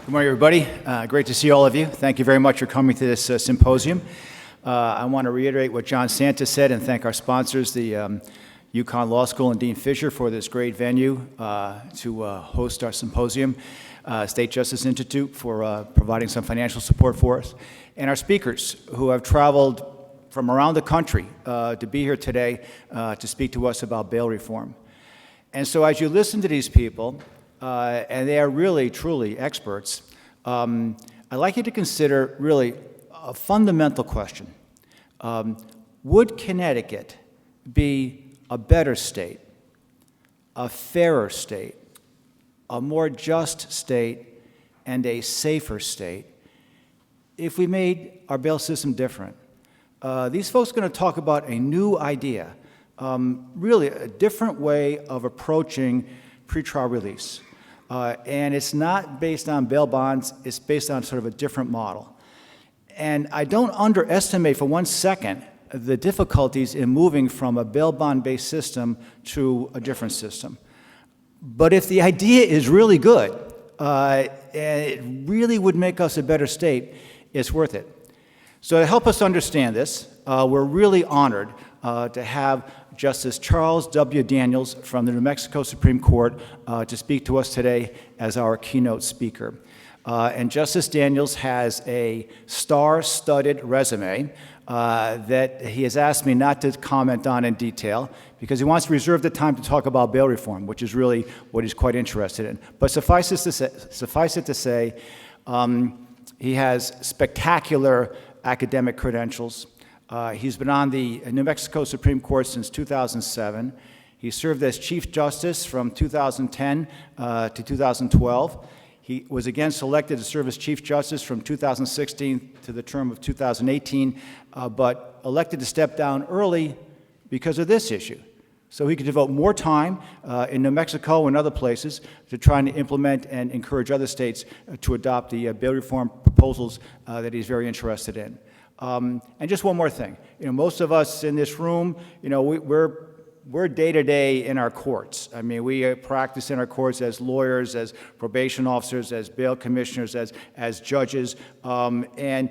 Good morning, everybody. Great to see all of you. Thank you very much for coming to this symposium. I want to reiterate what John Santa said and thank our sponsors, the UConn Law School and Dean Fisher, for this great venue to host our symposium, State Justice Institute for providing some financial support for us, and our speakers who have traveled from around the country to be here today to speak to us about bail reform. And so as you listen to these people, and they are really, truly experts, I'd like you to consider really a fundamental question. Would Connecticut be a better state, a fairer state, a more just state, and a safer state if we made our bail system different? These folks are going to talk about a new idea, really a different way of approaching pretrial release. And it's not based on bail bonds, it's based on sort of a different model. And I don't underestimate for 1 second the difficulties in moving from a bail bond-based system to a different system. But if the idea is really good, and it really would make us a better state, it's worth it. So to help us understand this, we're really honored to have Justice Charles W. Daniels from the New Mexico Supreme Court to speak to us today as our keynote speaker. And Justice Daniels has a star-studded resume that he has asked me not to comment on in detail because he wants to reserve the time to talk about bail reform, which is really what he's quite interested in. But suffice it to say, he has spectacular academic credentials. He's been on the New Mexico Supreme Court since 2007. He served as Chief Justice from 2010 to 2012. He was again selected to serve as Chief Justice from 2016 to the term of 2018, but elected to step down early because of this issue. So he could devote more time in New Mexico and other places to trying to implement and encourage other states to adopt the bail reform proposals that he's very interested in. And just one more thing. Most of us in this room, we're day-to-day in our courts. I mean, we practice in our courts as lawyers, as probation officers, as bail commissioners, as judges. And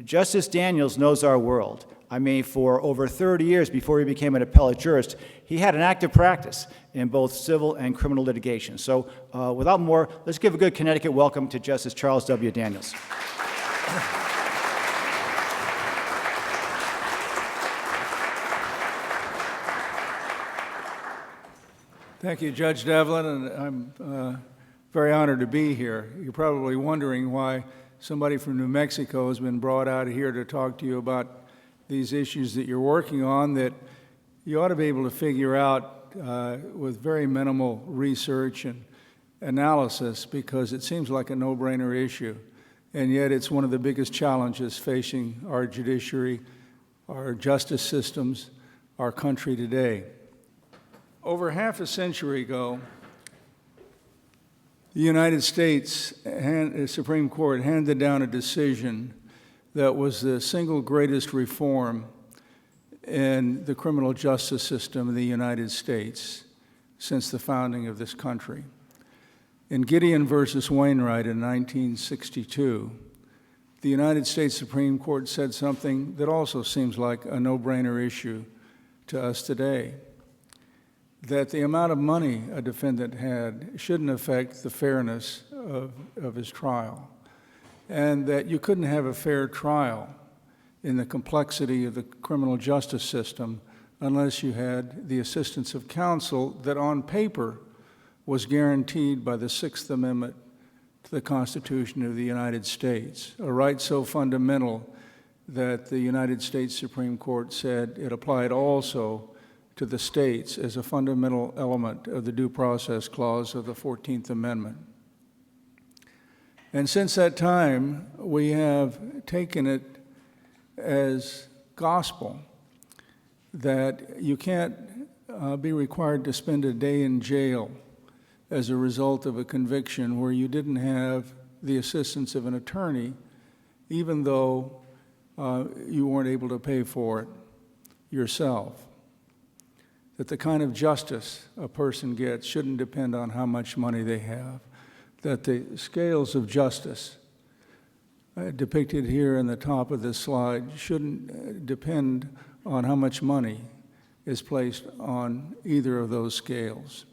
Justice Daniels knows our world. I mean, for over 30 years before he became an appellate jurist, he had an active practice in both civil and criminal litigation. So without more, let's give a good Connecticut welcome to Justice Charles W. Daniels. Thank you, Judge Devlin, and I'm very honored to be here. You're probably wondering why somebody from New Mexico has been brought out here to talk to you about these issues that you're working on that you ought to be able to figure out with very minimal research and analysis because it seems like a no-brainer issue, and yet it's one of the biggest challenges facing our judiciary, our justice systems, our country today. Over half a century ago, the United States Supreme Court handed down a decision that was the single greatest reform in the criminal justice system in the United States since the founding of this country. In Gideon versus Wainwright in 1962, the United States Supreme Court said something that also seems like a no-brainer issue to us today, that the amount of money a defendant had shouldn't affect the fairness of his trial, and that you couldn't have a fair trial in the complexity of the criminal justice system unless you had the assistance of counsel that on paper was guaranteed by the Sixth Amendment to the Constitution of the United States, a right so fundamental that the United States Supreme Court said it applied also to the states as a fundamental element of the Due Process Clause of the 14th Amendment. And since that time, we have taken it as gospel that you can't be required to spend a day in jail as a result of a conviction where you didn't have the assistance of an attorney, even though you weren't able to pay for it yourself. That the kind of justice a person gets shouldn't depend on how much money they have. that the scales of justice depicted here in the top of this slide shouldn't depend on how much money is placed on either of those scales.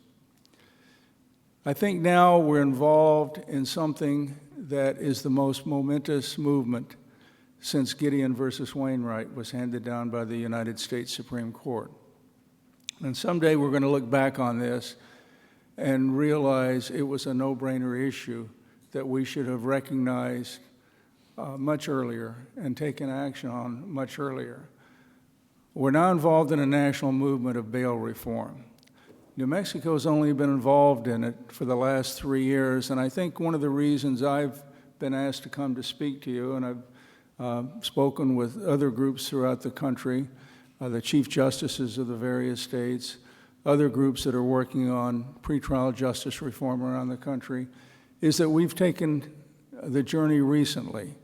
I think now we're involved in something that is the most momentous movement since Gideon versus Wainwright was handed down by the United States Supreme Court. And someday we're going to look back on this and realize it was a no-brainer issue that we should have recognized much earlier and taken action on much earlier. We're now involved in a national movement of bail reform. New Mexico's only been involved in it for the last 3 years, and I think one of the reasons I've been asked to come to speak to you, and I've spoken with other groups throughout the country, the chief justices of the various states, other groups that are working on pretrial justice reform around the country, is that we've taken the journey recently.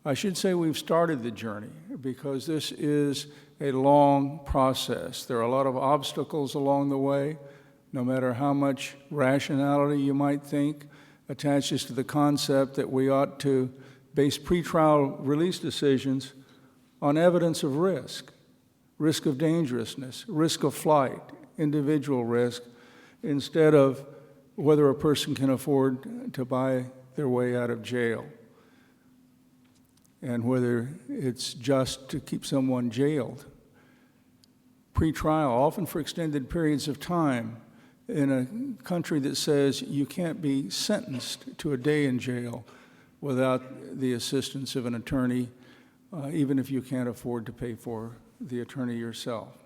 I should say we've started the journey because this is a long process. There are a lot of obstacles along the way, no matter how much rationality you might think attaches to the concept that we ought to base pretrial release decisions on evidence of risk of dangerousness, risk of flight, individual risk, instead of whether a person can afford to buy their way out of jail and whether it's just to keep someone jailed. Pretrial, often for extended periods of time, in a country that says you can't be sentenced to a day in jail without the assistance of an attorney, even if you can't afford to pay for the attorney yourself.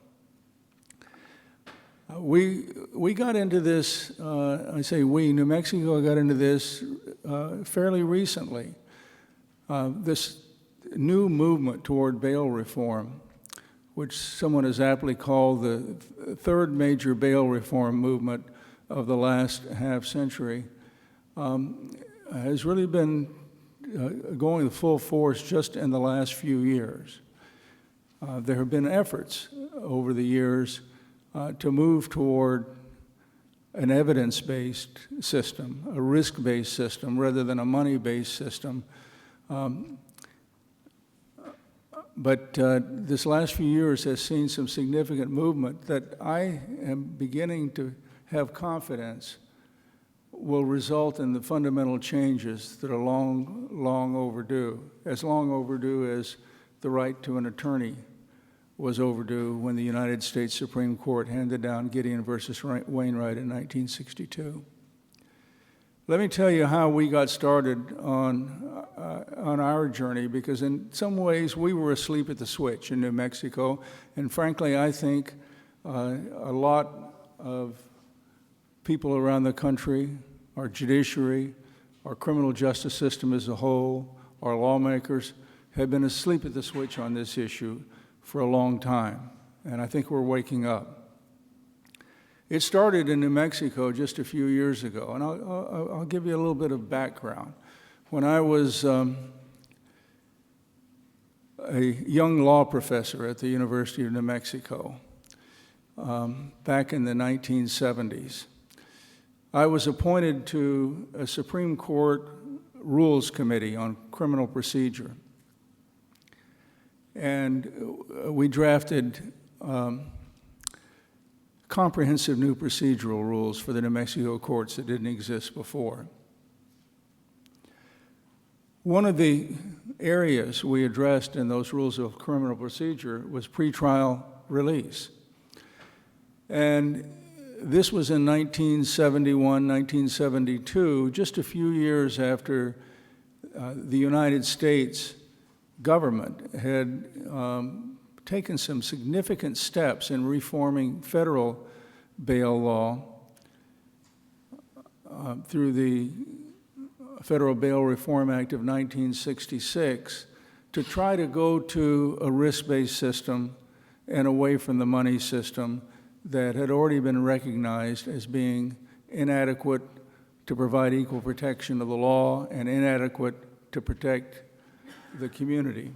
We got into this, I say we, New Mexico got into this fairly recently. This new movement toward bail reform, which someone has aptly called the third major bail reform movement of the last half century, has really been going full force just in the last few years. There have been efforts over the years to move toward an evidence-based system, a risk-based system, rather than a money-based system. But this last few years has seen some significant movement that I am beginning to have confidence will result in the fundamental changes that are long, long overdue, as long overdue as the right to an attorney was overdue when the United States Supreme Court handed down Gideon versus Wainwright in 1962. Let me tell you how we got started on our journey, because in some ways we were asleep at the switch in New Mexico, and frankly I think a lot of people around the country, our judiciary, our criminal justice system as a whole, our lawmakers, have been asleep at the switch on this issue for a long time, and I think we're waking up. It started in New Mexico just a few years ago, and I'll give you a little bit of background. When I was a young law professor at the University of New Mexico back in the 1970s, I was appointed to a Supreme Court Rules Committee on Criminal Procedure. And we drafted comprehensive new procedural rules for the New Mexico courts that didn't exist before. One of the areas we addressed in those rules of criminal procedure was pretrial release. And this was in 1971, 1972, just a few years after the United States government had taken some significant steps in reforming federal bail law through the Federal Bail Reform Act of 1966 to try to go to a risk-based system and away from the money system that had already been recognized as being inadequate to provide equal protection of the law and inadequate to protect the community.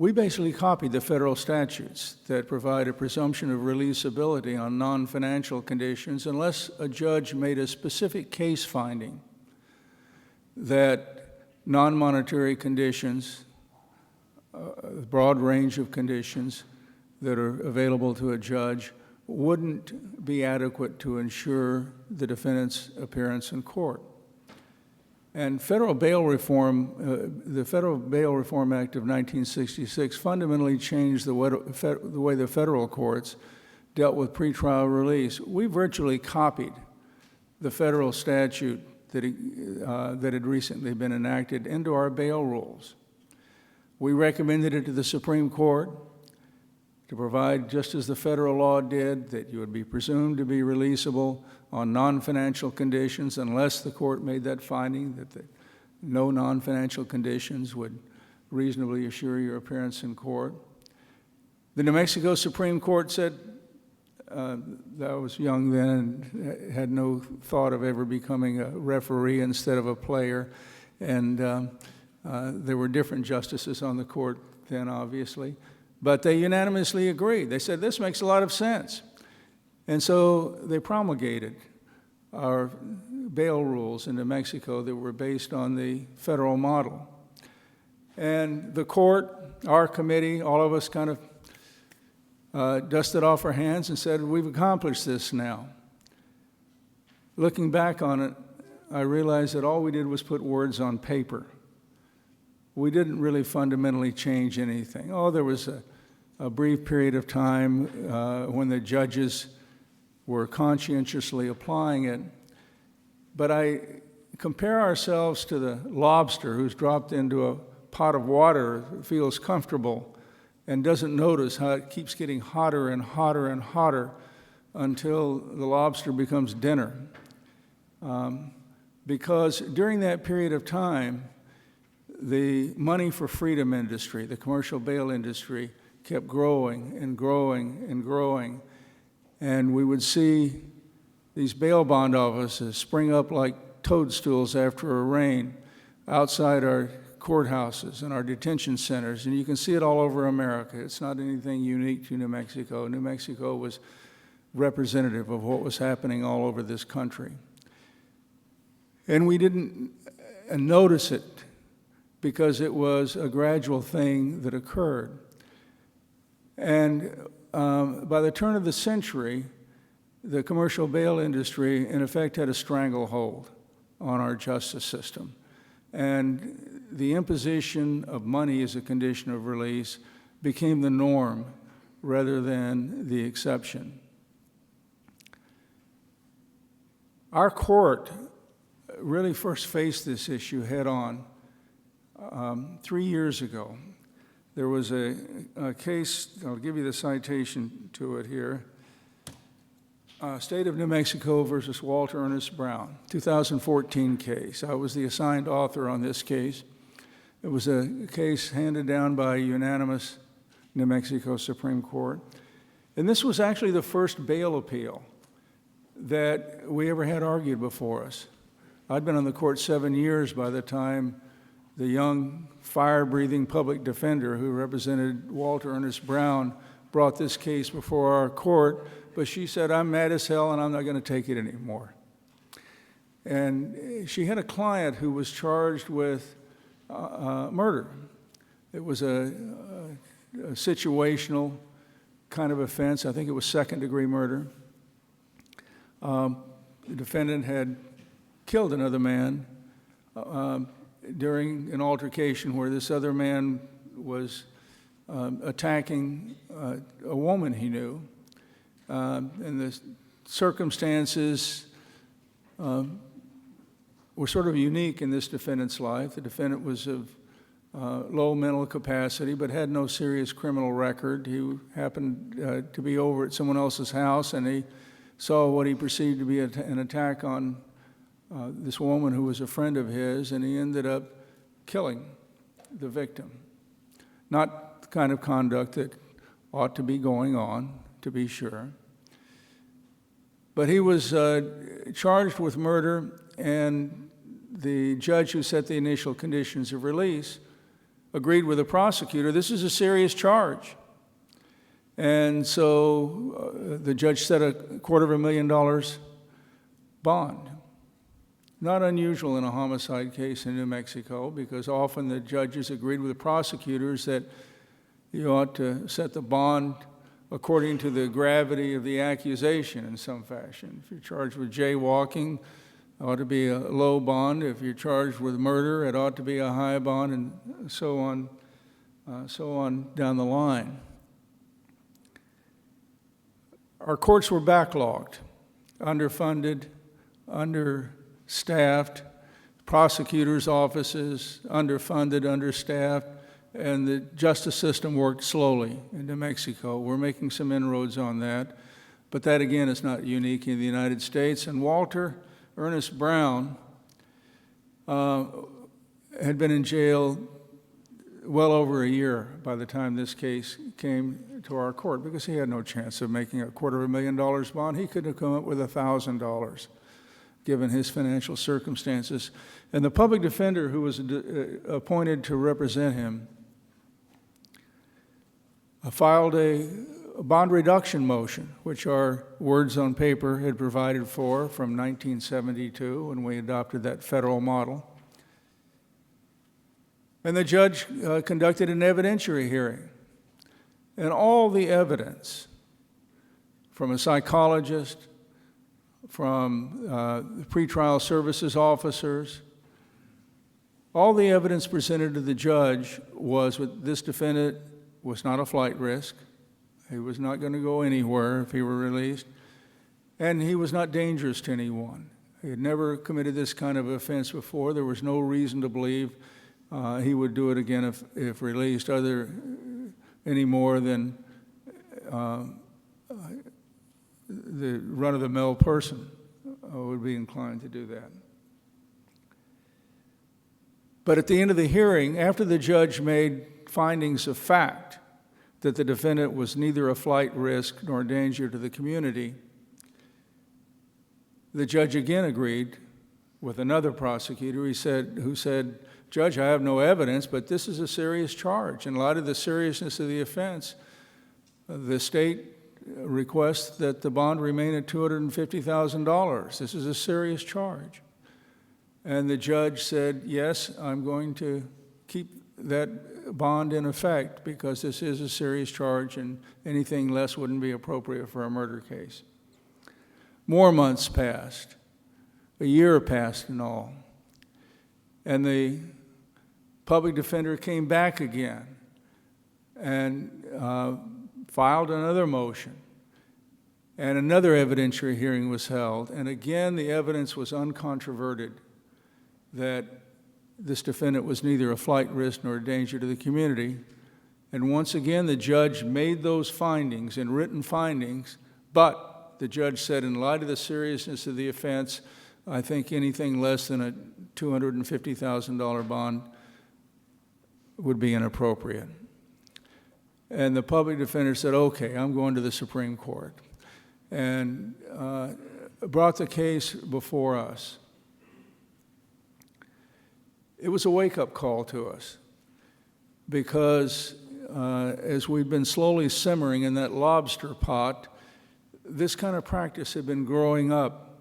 We basically copied the federal statutes that provide a presumption of releasability on non-financial conditions unless a judge made a specific case finding that non-monetary conditions, a broad range of conditions that are available to a judge, wouldn't be adequate to ensure the defendant's appearance in court. And federal bail reform, the Federal Bail Reform Act of 1966 fundamentally changed the way the federal courts dealt with pretrial release. We virtually copied the federal statute that had recently been enacted into our bail rules. We recommended it to the Supreme Court to provide, just as the federal law did, that you would be presumed to be releasable on non-financial conditions unless the court made that finding that no non-financial conditions would reasonably assure your appearance in court. The New Mexico Supreme Court said, I was young then and had no thought of ever becoming a referee instead of a player, and there were different justices on the court then, obviously, but they unanimously agreed. They said, this makes a lot of sense. And so they promulgated our bail rules in New Mexico that were based on the federal model. And the court, our committee, all of us kind of dusted off our hands and said, we've accomplished this now. Looking back on it, I realized that all we did was put words on paper. We didn't really fundamentally change anything. Oh, there was a brief period of time when the judges were conscientiously applying it. But I compare ourselves to the lobster who's dropped into a pot of water, feels comfortable, and doesn't notice how it keeps getting hotter and hotter and hotter until the lobster becomes dinner. Because during that period of time, the money for freedom industry, the commercial bail industry, kept growing and growing and growing. And we would see these bail bond offices spring up like toadstools after a rain outside our courthouses and our detention centers. And you can see it all over America. It's not anything unique to New Mexico. New Mexico was representative of what was happening all over this country. And we didn't notice it because it was a gradual thing that occurred. And by the turn of the century, the commercial bail industry, in effect, had a stranglehold on our justice system. And the imposition of money as a condition of release became the norm rather than the exception. Our court really first faced this issue head on 3 years ago. There was a case, I'll give you the citation to it here, State of New Mexico versus Walter Ernest Brown, 2014 case. I was the assigned author on this case. It was a case handed down by a unanimous New Mexico Supreme Court. And this was actually the first bail appeal that we ever had argued before us. I'd been on the court 7 years by the time the young, fire-breathing public defender who represented Walter Ernest Brown brought this case before our court, but she said, I'm mad as hell and I'm not going to take it anymore. And she had a client who was charged with murder. It was a situational kind of offense. I think it was second-degree murder. The defendant had killed another man during an altercation where this other man was attacking a woman he knew. And the circumstances were sort of unique in this defendant's life. The defendant was of low mental capacity but had no serious criminal record. He happened to be over at someone else's house, and he saw what he perceived to be an attack on this woman who was a friend of his, and he ended up killing the victim. Not the kind of conduct that ought to be going on, to be sure. But he was charged with murder, and the judge who set the initial conditions of release agreed with the prosecutor, this is a serious charge. And so the judge set a $250,000 bond. Not unusual in a homicide case in New Mexico, because often the judges agreed with the prosecutors that you ought to set the bond according to the gravity of the accusation in some fashion. If you're charged with jaywalking, it ought to be a low bond. If you're charged with murder, it ought to be a high bond, and so on down the line. Our courts were backlogged, underfunded, understaffed, prosecutors' offices underfunded, understaffed, and the justice system worked slowly in New Mexico. We're making some inroads on that, but that again is not unique in the United States. And Walter Ernest Brown had been in jail well over a year by the time this case came to our court, because he had no chance of making a $250,000 bond. He could have come up with $1,000, given his financial circumstances. And the public defender who was appointed to represent him filed a bond reduction motion, which our words on paper had provided for from 1972 when we adopted that federal model. And the judge conducted an evidentiary hearing. And all the evidence from a psychologist, from the pretrial services officers, all the evidence presented to the judge was that this defendant was not a flight risk. He was not going to go anywhere if he were released. And he was not dangerous to anyone. He had never committed this kind of offense before. There was no reason to believe he would do it again if released, any more than the run-of-the-mill person would be inclined to do that. But at the end of the hearing, after the judge made findings of fact that the defendant was neither a flight risk nor a danger to the community, the judge again agreed with another prosecutor who said, "Judge, I have no evidence, but this is a serious charge. In light of the seriousness of the offense, the state requests that the bond remain at $250,000. This is a serious charge." And the judge said, "Yes, I'm going to keep that bond in effect because this is a serious charge and anything less wouldn't be appropriate for a murder case." More months passed. A year passed in all. And the public defender came back again and filed another motion. And another evidentiary hearing was held. And again, the evidence was uncontroverted that this defendant was neither a flight risk nor a danger to the community. And once again, the judge made those findings in written findings, but the judge said, in light of the seriousness of the offense, I think anything less than a $250,000 bond would be inappropriate. And the public defender said, "Okay, I'm going to the Supreme Court," and brought the case before us. It was a wake-up call to us because as we've been slowly simmering in that lobster pot, this kind of practice had been growing up,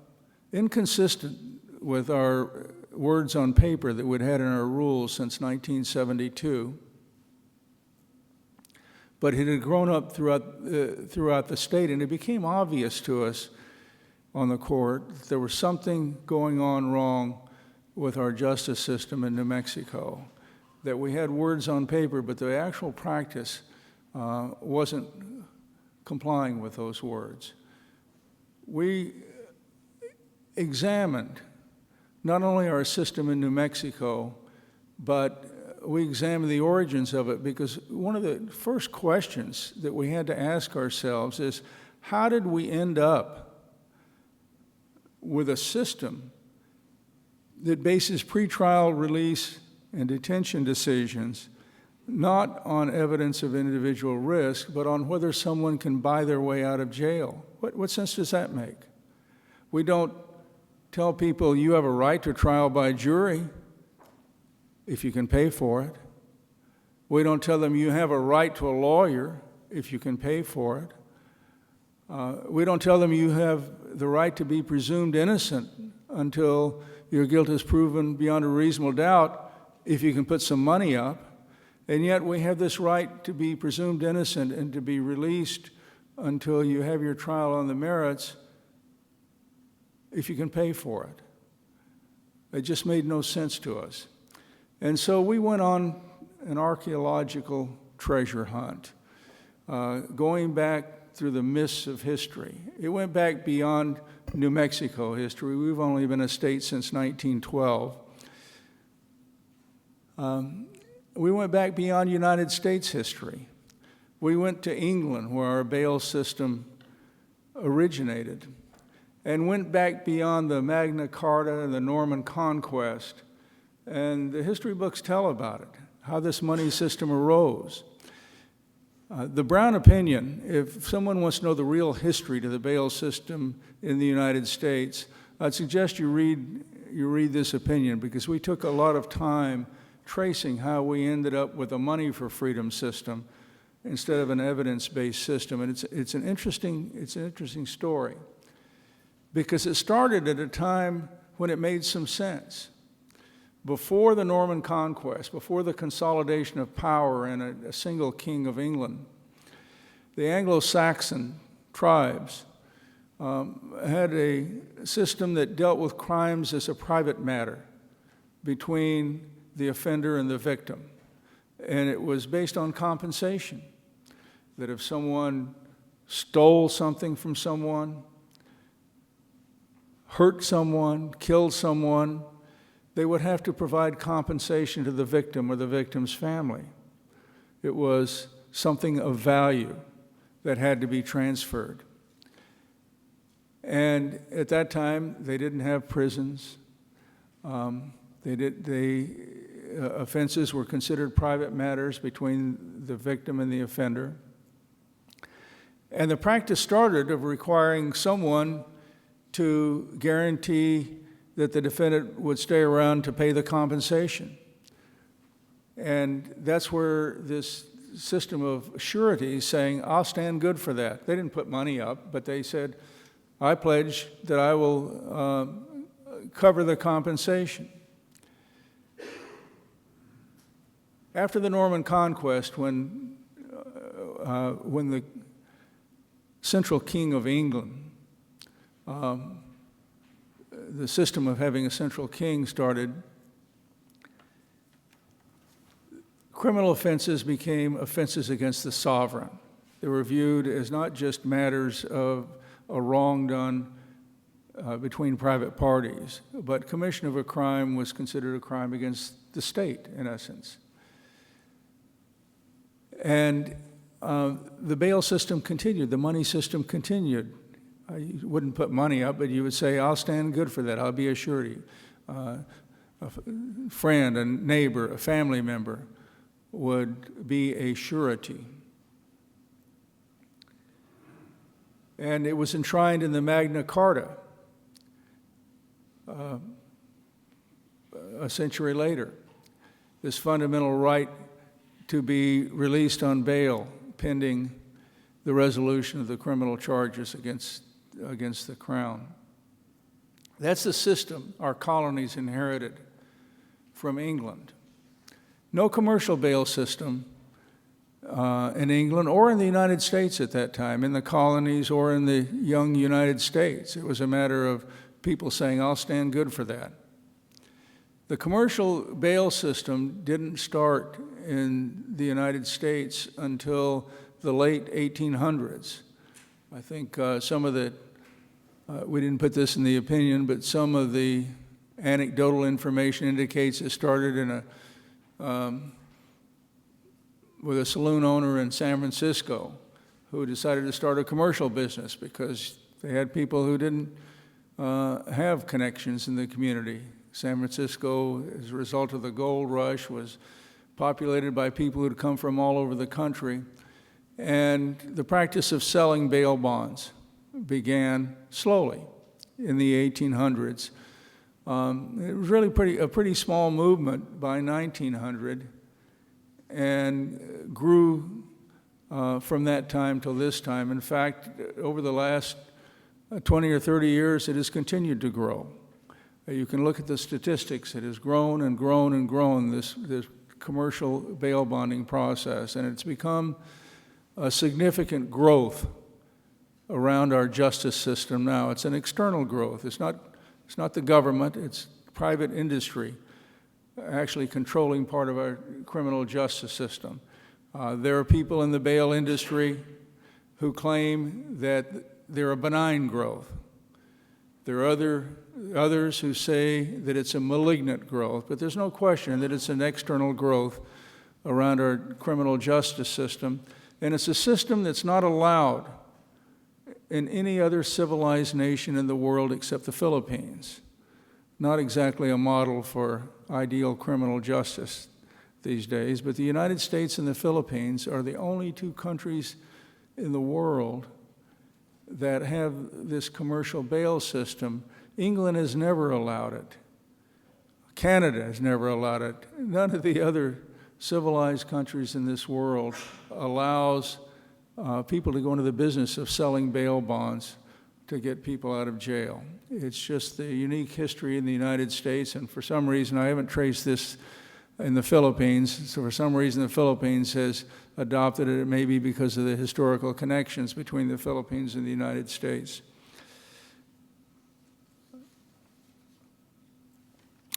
inconsistent with our words on paper that we'd had in our rules since 1972. But it had grown up throughout the state, and it became obvious to us on the court that there was something going on wrong with our justice system in New Mexico, that we had words on paper, but the actual practice wasn't complying with those words. We examined not only our system in New Mexico, but we examined the origins of it, because one of the first questions that we had to ask ourselves is, how did we end up with a system that bases pretrial release and detention decisions not on evidence of individual risk, but on whether someone can buy their way out of jail? What sense does that make? We don't tell people you have a right to trial by jury if you can pay for it. We don't tell them you have a right to a lawyer if you can pay for it. We don't tell them you have the right to be presumed innocent until your guilt is proven beyond a reasonable doubt if you can put some money up. And yet we have this right to be presumed innocent and to be released until you have your trial on the merits if you can pay for it. It just made no sense to us. And so we went on an archaeological treasure hunt, going back through the mists of history. It went back beyond New Mexico history. We've only been a state since 1912. We went back beyond United States history. We went to England, where our bail system originated, and went back beyond the Magna Carta and the Norman Conquest. And the history books tell about it, how this money system arose. The Brown opinion, if someone wants to know the real history to the bail system in the United States, I'd suggest you read this opinion, because we took a lot of time tracing how we ended up with a money for freedom system instead of an evidence-based system. And it's an interesting story, because it started at a time when it made some sense. Before the Norman Conquest, before the consolidation of power in a single king of England, the Anglo-Saxon tribes had a system that dealt with crimes as a private matter between the offender and the victim. And it was based on compensation, that if someone stole something from someone, hurt someone, killed someone, they would have to provide compensation to the victim or the victim's family. It was something of value that had to be transferred. And at that time, they didn't have prisons. Offenses were considered private matters between the victim and the offender. And the practice started of requiring someone to guarantee that the defendant would stay around to pay the compensation. And that's where this system of surety saying, I'll stand good for that. They didn't put money up, but they said, I pledge that I will cover the compensation. After the Norman Conquest, when the central king of England, the system of having a central king started, criminal offenses became offenses against the sovereign. They were viewed as not just matters of a wrong done between private parties, but commission of a crime was considered a crime against the state, in essence. And the bail system continued, the money system continued. You wouldn't put money up, but you would say, I'll stand good for that, I'll be a surety. A friend, a neighbor, a family member would be a surety. And it was enshrined in the Magna Carta a century later, this fundamental right to be released on bail pending the resolution of the criminal charges against the Crown. That's the system our colonies inherited from England. No commercial bail system in England or in the United States at that time, in the colonies or in the young United States. It was a matter of people saying, I'll stand good for that. The commercial bail system didn't start in the United States until the late 1800s. I think some of the, we didn't put this in the opinion, but some of the anecdotal information indicates it started in with a saloon owner in San Francisco who decided to start a commercial business because they had people who didn't have connections in the community. San Francisco, as a result of the gold rush, was populated by people who'd come from all over the country. And the practice of selling bail bonds began slowly in the 1800s. It was really a pretty small movement by 1900. and grew from that time till this time. In fact, over the last 20 or 30 years, it has continued to grow. You can look at the statistics. It has grown and grown and grown, this commercial bail bonding process, and it's become a significant growth around our justice system now. It's an external growth. It's not the government, it's private industry actually controlling part of our criminal justice system. There are people in the bail industry who claim that they're a benign growth. There are others who say that it's a malignant growth, but there's no question that it's an external growth around our criminal justice system, and it's a system that's not allowed in any other civilized nation in the world except the Philippines. Not exactly a model for ideal criminal justice these days, but the United States and the Philippines are the only two countries in the world that have this commercial bail system. England has never allowed it. Canada has never allowed it. None of the other civilized countries in this world allows people to go into the business of selling bail bonds to get people out of jail. It's just the unique history in the United States, and for some reason, I haven't traced this in the Philippines, so for some reason the Philippines has adopted it, maybe because of the historical connections between the Philippines and the United States.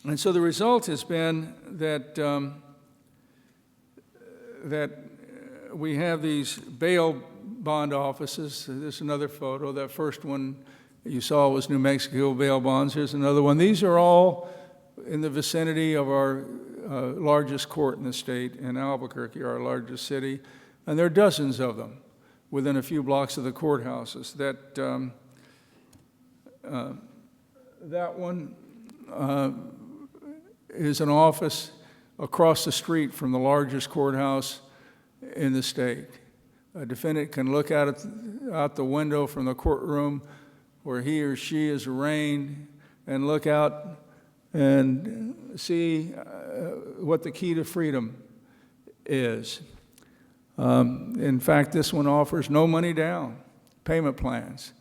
And so the result has been that we have these bail bond offices. This is another photo. That first one you saw was New Mexico bail bonds. Here's another one. These are all in the vicinity of our largest court in the state, in Albuquerque, our largest city, and there are dozens of them within a few blocks of the courthouses. That one is an office across the street from the largest courthouse in the state. A defendant can look out the window from the courtroom where he or she is arraigned and look out and see what the key to freedom is. In fact, this one offers no money down payment plans.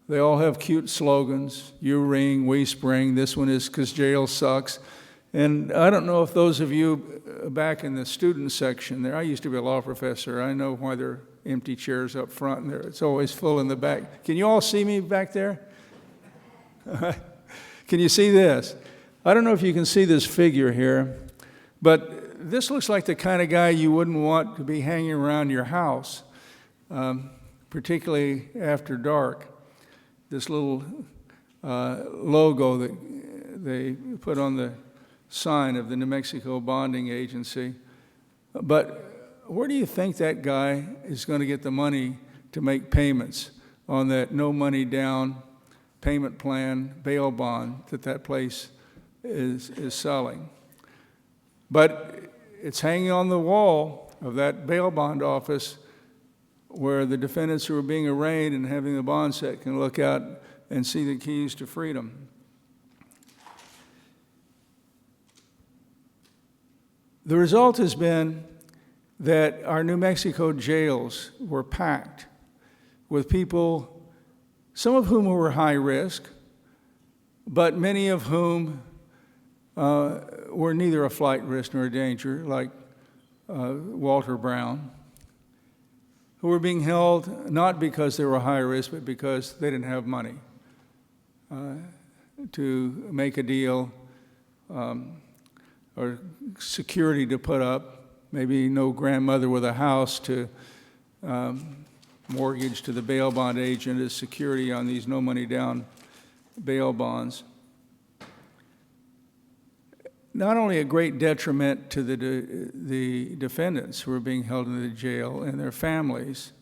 They all have cute slogans: you ring, we spring. This one is "'cause jail sucks." And I don't know if those of you back in the student section there, I used to be a law professor. I know why there are empty chairs up front and it's always full in the back. Can you all see me back there? Can you see this? I don't know if you can see this figure here, but this looks like the kind of guy you wouldn't want to be hanging around your house, particularly after dark. This little logo that they put on the sign of the New Mexico Bonding Agency. But where do you think that guy is going to get the money to make payments on that no money down payment plan bail bond that place is selling? But it's hanging on the wall of that bail bond office where the defendants who are being arraigned and having the bond set can look out and see the keys to freedom. The result has been that our New Mexico jails were packed with people, some of whom were high risk, but many of whom were neither a flight risk nor a danger, like Walter Brown, who were being held not because they were high risk, but because they didn't have money to make a deal or security to put up, maybe no grandmother with a house to mortgage to the bail bond agent as security on these no money down bail bonds. Not only a great detriment to the defendants who are being held in the jail and their families,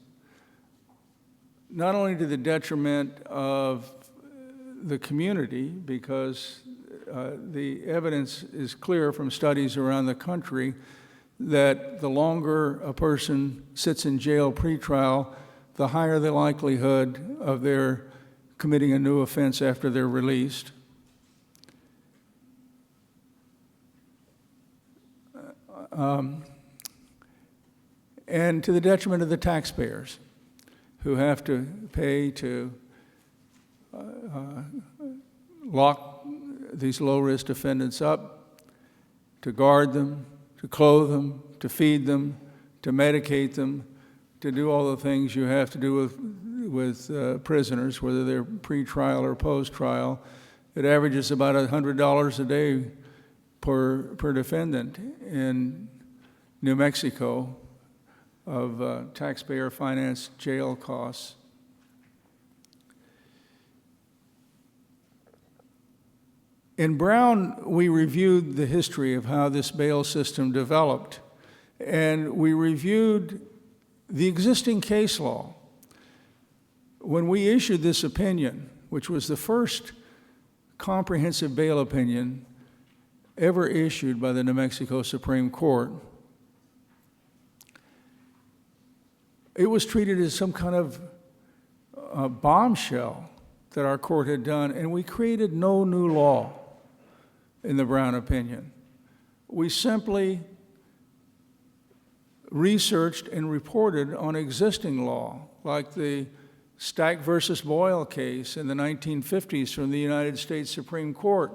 not only to the detriment of the community, because the evidence is clear from studies around the country that the longer a person sits in jail pretrial, the higher the likelihood of their committing a new offense after they're released. and to the detriment of the taxpayers who have to pay to lock these low-risk defendants up, to guard them, to clothe them, to feed them, to medicate them, to do all the things you have to do with prisoners, whether they're pre-trial or post-trial. It averages about $100 a day per defendant in New Mexico of taxpayer-financed jail costs. In Brown, we reviewed the history of how this bail system developed, and we reviewed the existing case law. When we issued this opinion, which was the first comprehensive bail opinion ever issued by the New Mexico Supreme Court, it was treated as some kind of a bombshell that our court had done, and we created no new law in the Brown opinion. We simply researched and reported on existing law, like the Stack versus Boyle case in the 1950s from the United States Supreme Court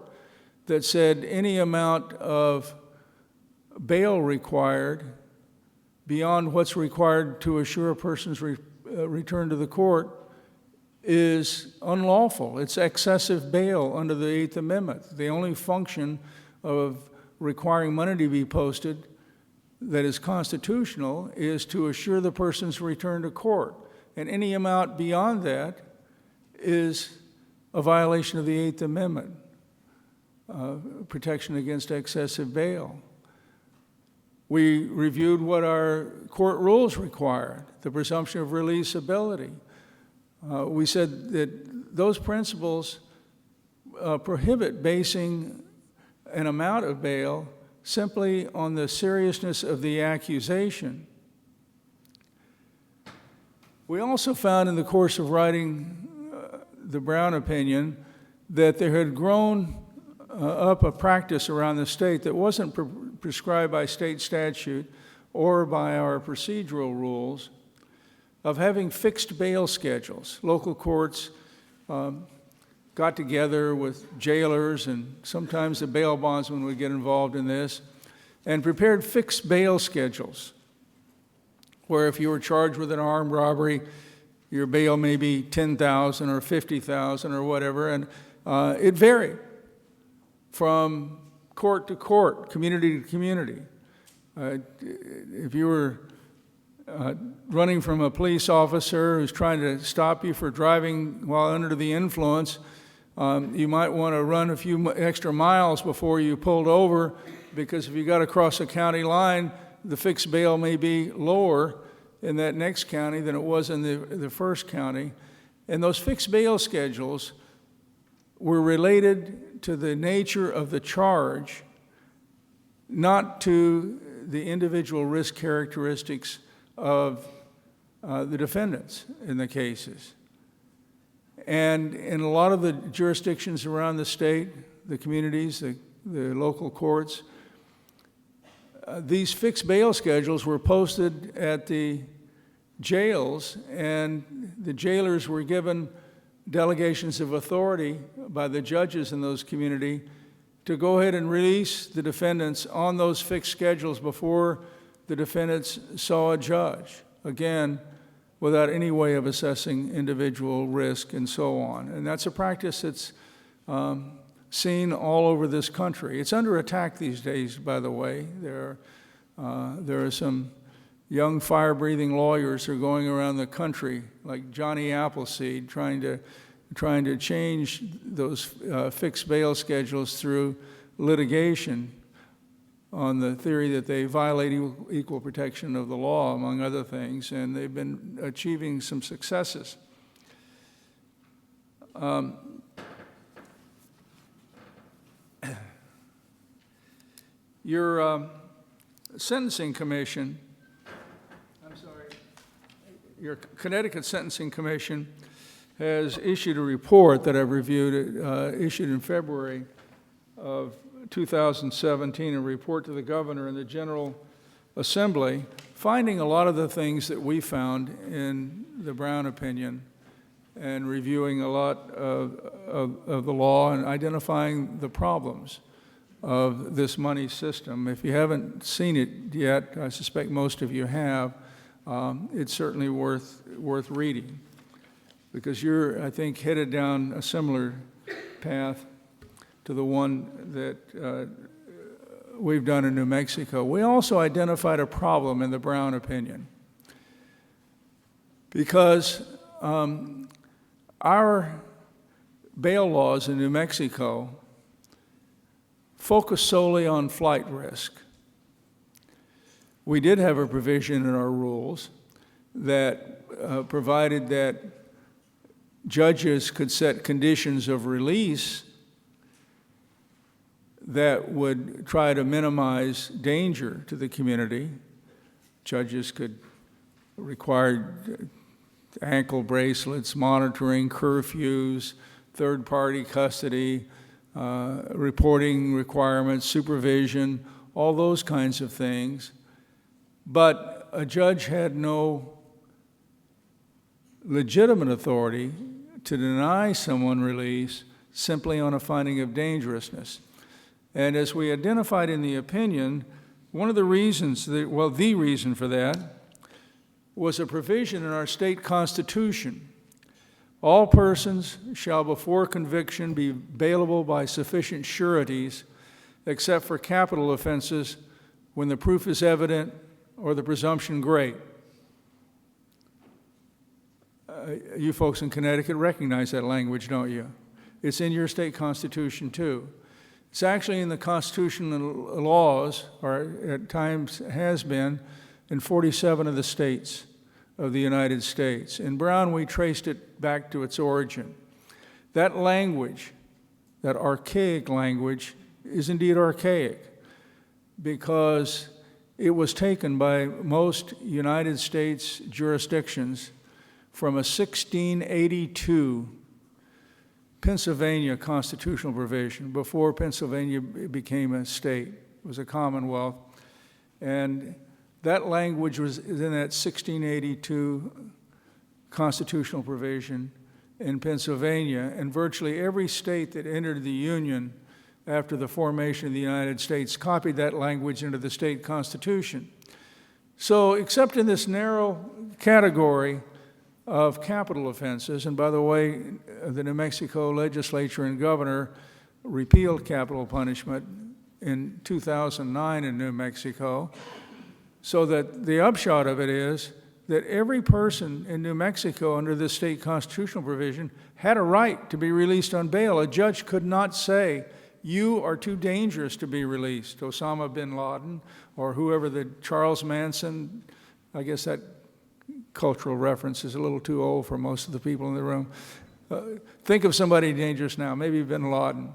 that said any amount of bail required beyond what's required to assure a person's return to the court is unlawful. It's excessive bail under the Eighth Amendment. The only function of requiring money to be posted that is constitutional is to assure the person's return to court. And any amount beyond that is a violation of the Eighth Amendment, protection against excessive bail. We reviewed what our court rules required, the presumption of releasability. We said that those principles prohibit basing an amount of bail simply on the seriousness of the accusation. We also found in the course of writing the Brown opinion that there had grown up a practice around the state that wasn't prescribed by state statute or by our procedural rules of having fixed bail schedules. Local courts got together with jailers, and sometimes the bail bondsman would get involved in this, and prepared fixed bail schedules, where if you were charged with an armed robbery, your bail may be $10,000 or $50,000 or whatever, and it varied from court to court, community to community. If you were running from a police officer who's trying to stop you for driving while under the influence, you might want to run a few extra miles before you pulled over, because if you got across a county line, the fixed bail may be lower in that next county than it was in the first county. And those fixed bail schedules were related to the nature of the charge, not to the individual risk characteristics of the defendants in the cases. And in a lot of the jurisdictions around the state, the communities, the local courts, these fixed bail schedules were posted at the jails, and the jailers were given delegations of authority by the judges in those communities to go ahead and release the defendants on those fixed schedules before the defendants saw a judge, again, without any way of assessing individual risk and so on. And that's a practice that's seen all over this country. It's under attack these days, by the way. There are some young fire-breathing lawyers who are going around the country, like Johnny Appleseed, trying to change those fixed bail schedules through litigation on the theory that they violate equal protection of the law, among other things, and they've been achieving some successes. Your sentencing commission, your Connecticut Sentencing Commission has issued a report that I've reviewed, issued in February of 2017, a report to the governor and the general assembly, finding a lot of the things that we found in the Brown opinion and reviewing a lot of the law and identifying the problems of this money system. If you haven't seen it yet, I suspect most of you have, it's certainly worth reading, because you're, I think, headed down a similar path to the one that we've done in New Mexico. We also identified a problem in the Brown opinion, because our bail laws in New Mexico focus solely on flight risk. We did have a provision in our rules that provided that judges could set conditions of release that would try to minimize danger to the community. Judges could require ankle bracelets, monitoring, curfews, third-party custody, reporting requirements, supervision, all those kinds of things. But a judge had no legitimate authority to deny someone release simply on a finding of dangerousness. And as we identified in the opinion, one of the reasons, the reason for that was a provision in our state constitution. All persons shall before conviction be bailable by sufficient sureties, except for capital offenses when the proof is evident or the presumption great. You folks in Connecticut recognize that language, don't you? It's in your state constitution too. It's actually in the constitutional laws, or at times has been, in 47 of the states of the United States. In Brown, we traced it back to its origin. That language, that archaic language, is indeed archaic, because it was taken by most United States jurisdictions from a 1682 Pennsylvania constitutional provision, before Pennsylvania became a state. It was a commonwealth. And that language was in that 1682 constitutional provision in Pennsylvania, and virtually every state that entered the Union after the formation of the United States copied that language into the state constitution. So, except in this narrow category of capital offenses, and by the way, the New Mexico legislature and governor repealed capital punishment in 2009 in New Mexico, so that the upshot of it is that every person in New Mexico under this state constitutional provision had a right to be released on bail. A judge could not say, you are too dangerous to be released, Osama bin Laden, or whoever, the Charles Manson. I guess that cultural reference is a little too old for most of the people in the room. Think of somebody dangerous now, maybe bin Laden.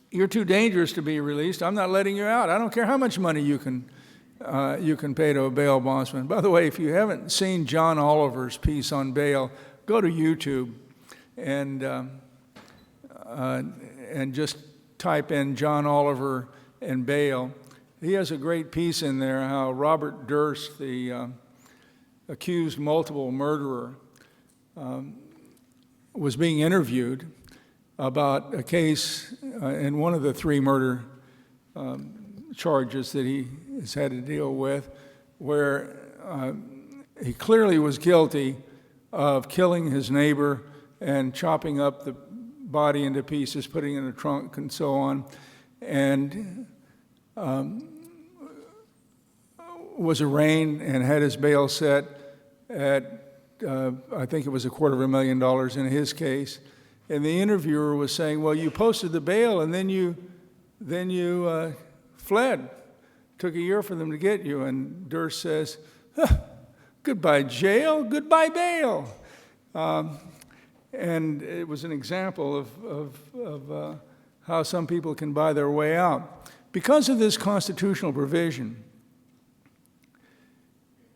You're too dangerous to be released. I'm not letting you out. I don't care how much money you can pay to a bail bondsman. By the way, if you haven't seen John Oliver's piece on bail, go to YouTube and just type in John Oliver and bail. He has a great piece in there how Robert Durst, the accused multiple murderer, was being interviewed about a case in one of the 3 murder charges that he has had to deal with, where he clearly was guilty of killing his neighbor and chopping up the body into pieces, putting it in a trunk and so on, and was arraigned and had his bail set at, I think it was $250,000 in his case. And the interviewer was saying, well, you posted the bail and then you fled. Took a year for them to get you. And Durst says, goodbye jail, goodbye bail. And it was an example of how some people can buy their way out. Because of this constitutional provision,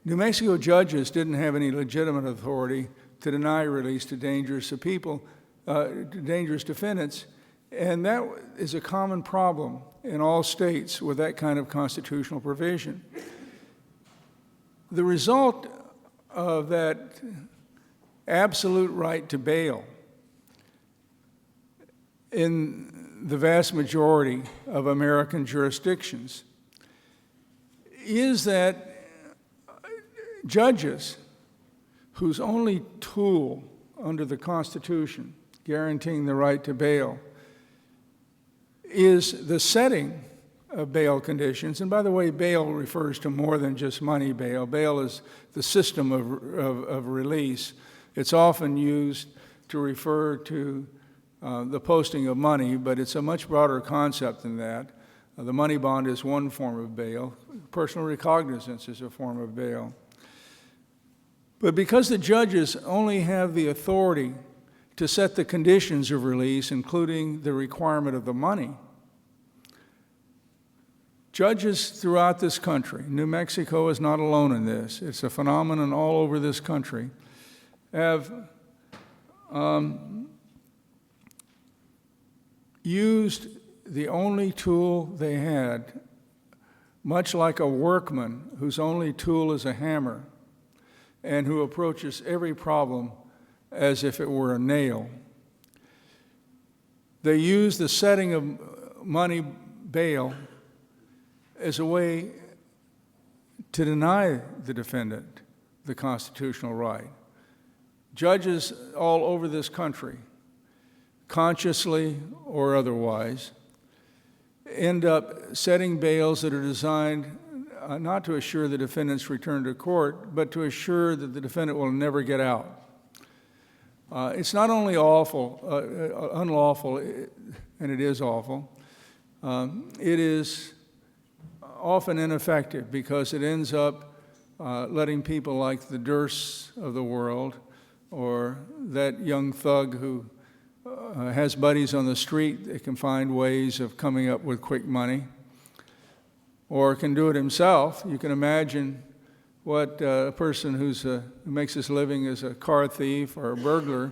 New Mexico judges didn't have any legitimate authority to deny release to dangerous people, dangerous defendants, And that is a common problem in all states with that kind of constitutional provision. The result of that absolute right to bail in the vast majority of American jurisdictions is that judges whose only tool under the Constitution guaranteeing the right to bail is the setting of bail conditions. And by the way, bail refers to more than just money bail. Bail is the system of release. It's often used to refer to the posting of money, but it's a much broader concept than that. The money bond is one form of bail. Personal recognizance is a form of bail. But because the judges only have the authority to set the conditions of release, including the requirement of the money, judges throughout this country, New Mexico is not alone in this, it's a phenomenon all over this country, have used the only tool they had, much like a workman whose only tool is a hammer and who approaches every problem as if it were a nail. They use the setting of money bail as a way to deny the defendant the constitutional right. Judges all over this country, consciously or otherwise, end up setting bails that are designed not to assure the defendant's return to court, but to assure that the defendant will never get out. It's not only unlawful, and it is awful, it is often ineffective because it ends up letting people like the Dursts of the world or that young thug who has buddies on the street that can find ways of coming up with quick money or can do it himself. You can imagine what a person who makes his living as a car thief or a burglar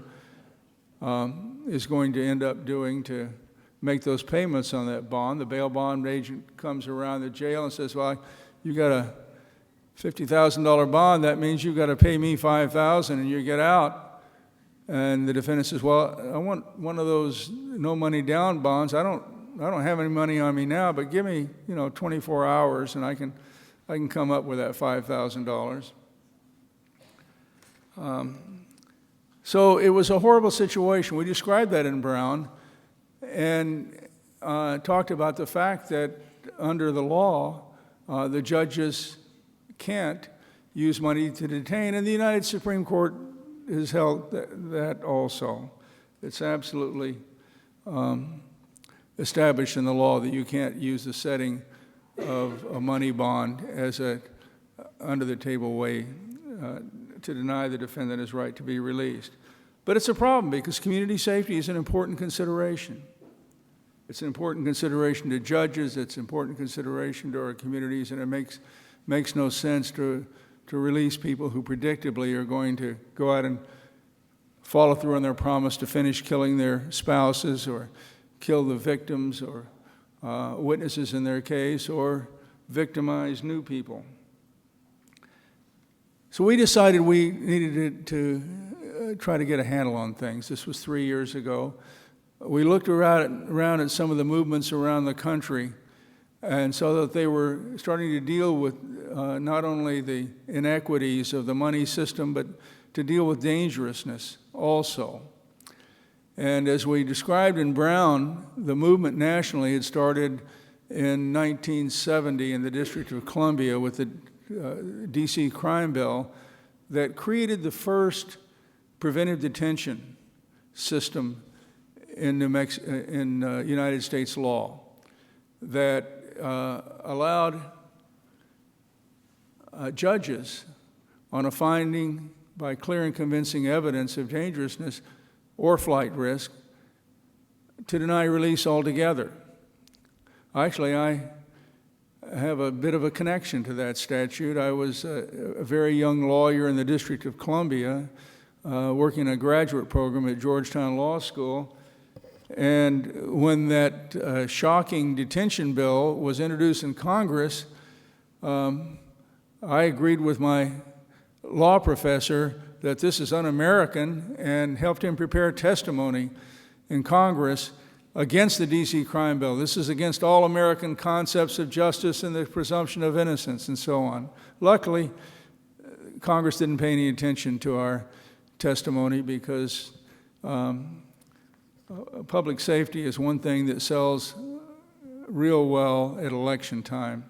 is going to end up doing to make those payments on that bond. The bail bond agent comes around the jail and says, well, you got a $50,000 bond, that means you've got to pay me $5,000 and you get out. And the defendant says, well, I want one of those no money down bonds. I don't have any money on me now, but give me 24 hours and I can come up with that $5,000. So it was a horrible situation. We described that in Brown and talked about the fact that under the law, the judges can't use money to detain, and the United Supreme Court has held that also. It's absolutely established in the law that you can't use the setting of a money bond as an under-the-table way to deny the defendant his right to be released. But it's a problem because community safety is an important consideration. It's an important consideration to judges, it's an important consideration to our communities, and it makes no sense to release people who predictably are going to go out and follow through on their promise to finish killing their spouses or kill the victims or witnesses in their case or victimize new people. So we decided we needed to try to get a handle on things. This was 3 years ago. We looked around at some of the movements around the country and saw that they were starting to deal with not only the inequities of the money system, but to deal with dangerousness also. And as we described in Brown, the movement nationally had started in 1970 in the District of Columbia with the DC crime bill that created the first preventive detention system in United States law that allowed judges on a finding by clear and convincing evidence of dangerousness or flight risk to deny release altogether. Actually, I have a bit of a connection to that statute. I was a very young lawyer in the District of Columbia, working a graduate program at Georgetown Law School, And when that shocking detention bill was introduced in Congress, I agreed with my law professor that this is un-American and helped him prepare testimony in Congress against the D.C. crime bill. This is against all American concepts of justice and the presumption of innocence and so on. Luckily, Congress didn't pay any attention to our testimony because public safety is one thing that sells real well at election time.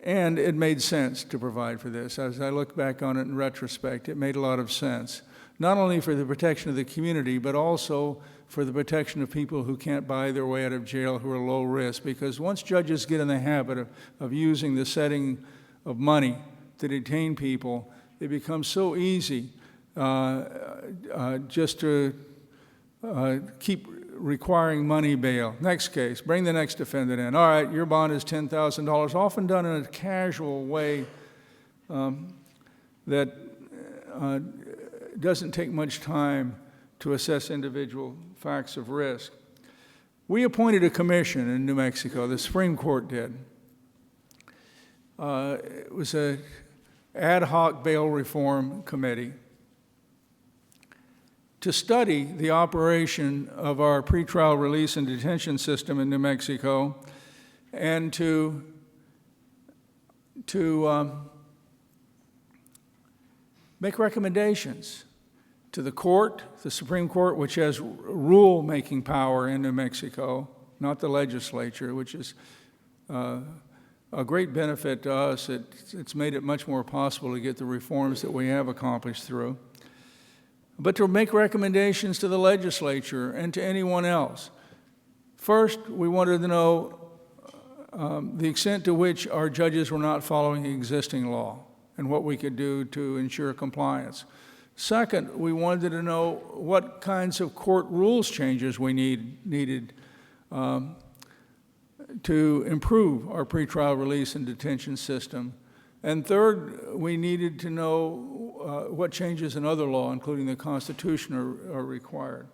And it made sense to provide for this. As I look back on it in retrospect, it made a lot of sense, not only for the protection of the community, but also for the protection of people who can't buy their way out of jail, who are low risk. Because once judges get in the habit of using the setting of money to detain people, it becomes so easy just to keep requiring money bail. Next case, bring the next defendant in. All right, your bond is $10,000, often done in a casual way that doesn't take much time to assess individual facts of risk. We appointed a commission in New Mexico, the Supreme Court did. It was an ad hoc bail reform committee to study the operation of our pretrial release and detention system in New Mexico and to make recommendations to the court, the Supreme Court, which has rule-making power in New Mexico, not the legislature, which is a great benefit to us. It's made it much more possible to get the reforms that we have accomplished through. But to make recommendations to the legislature and to anyone else. First, we wanted to know the extent to which our judges were not following existing law and what we could do to ensure compliance. Second, we wanted to know what kinds of court rules changes we needed to improve our pretrial release and detention system. And third, we needed to know what changes in other law, including the Constitution, are required.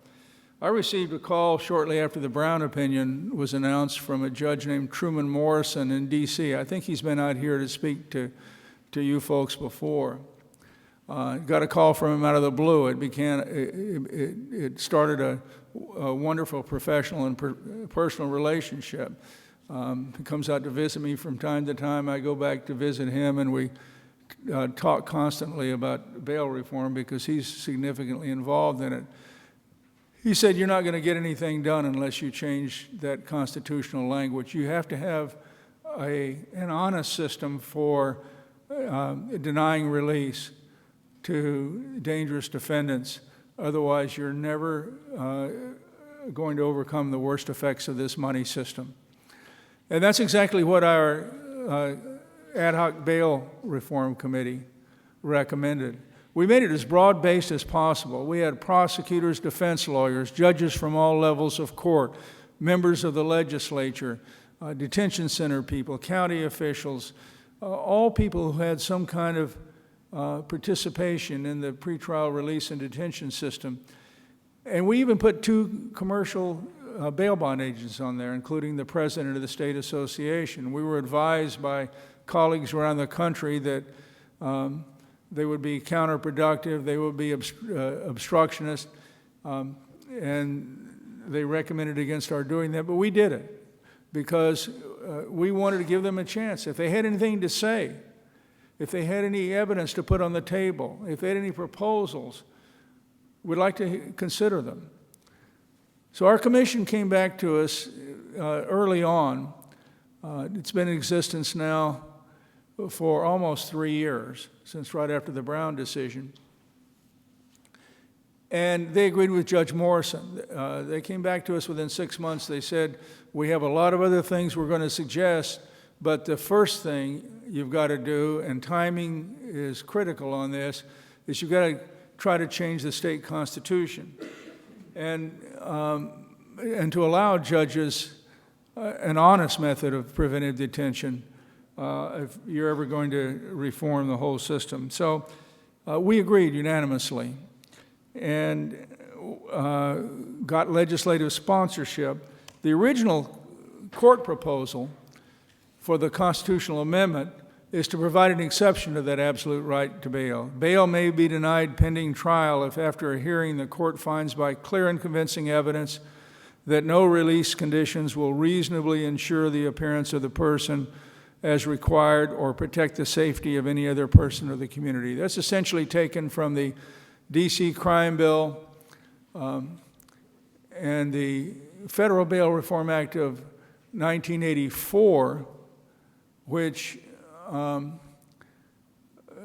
I received a call shortly after the Brown opinion was announced from a judge named Truman Morrison in D.C. I think he's been out here to speak to you folks before. Got a call from him out of the blue. It started a wonderful professional and personal relationship. He comes out to visit me from time to time. I go back to visit him, and we talk constantly about bail reform because he's significantly involved in it. He said, you're not going to get anything done unless you change that constitutional language. You have to have an honest system for denying release to dangerous defendants. Otherwise, you're never going to overcome the worst effects of this money system. And that's exactly what our ad hoc bail reform committee recommended. We made it as broad-based as possible. We had prosecutors, defense lawyers, judges from all levels of court, members of the legislature, detention center people, county officials, all people who had some kind of participation in the pretrial release and detention system. And we even put 2 commercial bail bond agents on there, including the president of the state association. We were advised by colleagues around the country that they would be counterproductive, they would be obstructionist, and they recommended against our doing that, but we did it because we wanted to give them a chance. If they had anything to say, if they had any evidence to put on the table, if they had any proposals, we'd like to consider them. So our commission came back to us early on. It's been in existence now for almost 3 years, since right after the Brown decision. And they agreed with Judge Morrison. They came back to us within 6 months. They said, we have a lot of other things we're going to suggest, but the first thing you've got to do, and timing is critical on this, is you've got to try to change the state constitution. And to allow judges an honest method of preventive detention if you're ever going to reform the whole system. So we agreed unanimously. And got legislative sponsorship. The original court proposal for the constitutional amendment is to provide an exception to that absolute right to bail. Bail may be denied pending trial if after a hearing the court finds by clear and convincing evidence that no release conditions will reasonably ensure the appearance of the person as required or protect the safety of any other person or the community. That's essentially taken from the D.C. crime bill and the Federal Bail Reform Act of 1984, which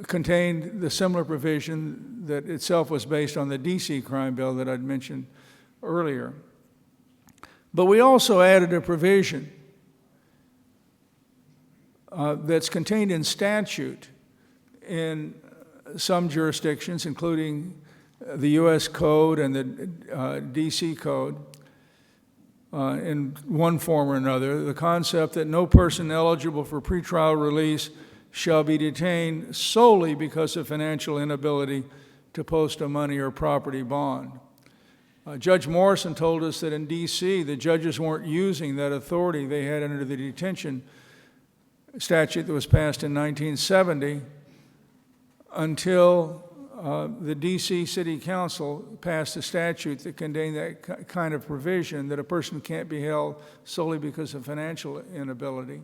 contained the similar provision that itself was based on the D.C. crime bill that I'd mentioned earlier. But we also added a provision that's contained in statute in some jurisdictions, including the U.S. Code and the D.C. Code, in one form or another, the concept that no person eligible for pretrial release shall be detained solely because of financial inability to post a money or property bond. Judge Morrison told us that in D.C. the judges weren't using that authority they had under the detention statute that was passed in 1970 until the D.C. City Council passed a statute that contained that kind of provision that a person can't be held solely because of financial inability,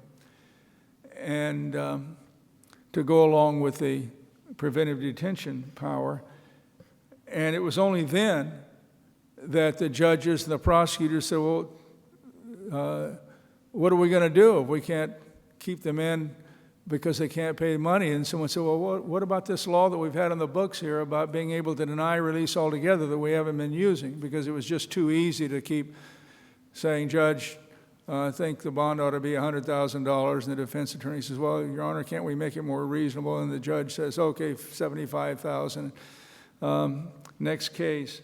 and to go along with the preventive detention power. And it was only then that the judges and the prosecutors said, well, what are we going to do if we can't keep them in because they can't pay money? And someone said, well, what about this law that we've had on the books here about being able to deny release altogether that we haven't been using? Because it was just too easy to keep saying, Judge, I think the bond ought to be $100,000. And the defense attorney says, well, Your Honor, can't we make it more reasonable? And the judge says, okay, $75,000. Next case.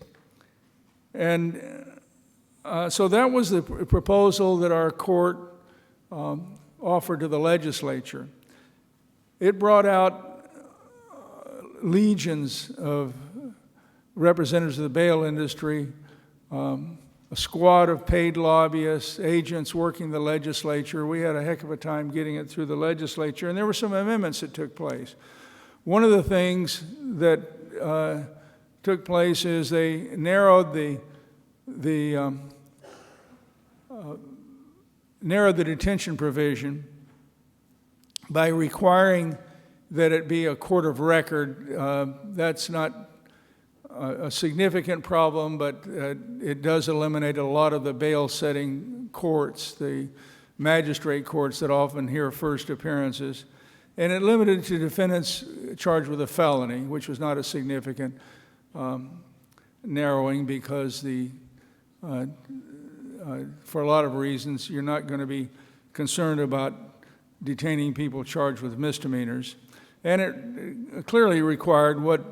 And so that was the proposal that our court offered to the legislature. It brought out legions of representatives of the bail industry, a squad of paid lobbyists, agents working the legislature. We had a heck of a time getting it through the legislature, and there were some amendments that took place. One of the things that took place is they narrowed the detention provision by requiring that it be a court of record. That's not a significant problem, but it does eliminate a lot of the bail-setting courts, the magistrate courts that often hear first appearances. And it limited to defendants charged with a felony, which was not a significant narrowing because for a lot of reasons, you're not going to be concerned about detaining people charged with misdemeanors. And it clearly required what